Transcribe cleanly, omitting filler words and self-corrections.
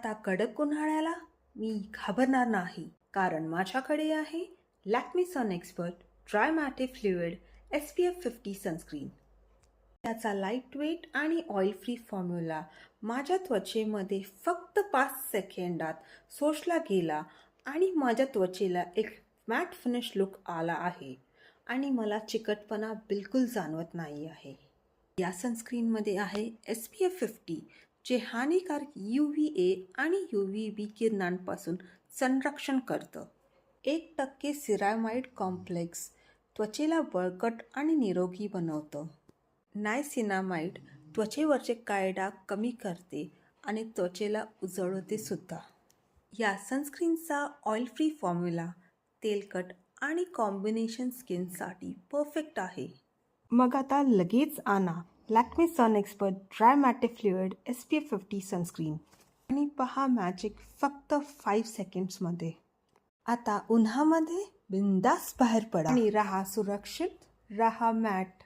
आता कडक उन्हाळ्याला मी घाबरणार नाही, कारण माझ्याकडे आहे Lakme sun expert dry matte fluid SPF 50 sunscreen. त्याचा लाईट वेट आणि ऑइल फ्री फॉर्म्युला माझ्या त्वचेमध्ये फक्त 5 सेकंदात शोषला गेला आणि माझ्या त्वचेला एक मॅट फिनिश लुक आला आहे आणि मला चिकटपणा बिलकुल जाणवत नाही आहे. या सनस्क्रीनमध्ये आहे SPF 50, जे हानिकारक UVA आणि UVB किरणांपासून संरक्षण करतं. 1% सिरामाइड कॉम्प्लेक्स त्वचेला बळकट आणि निरोगी बनवतं. नायसिनामाइड त्वचेवरचे काळे डाग कमी करते आणि त्वचेला उजळवते सुद्धा. या सनस्क्रीनचा ऑइल फ्री फॉर्म्युला तेलकट आणि कॉम्बिनेशन स्किनसाठी परफेक्ट आहे. मग आता लगेच आणा Lakme sun expert dry matte fluid SPF 50 sunscreen आणि पहा मॅजिक फक्त 5 सेकंड्समध्ये. आता उन्हामध्ये बिंदास बाहेर पडा आणि राहा सुरक्षित, राहा मॅट.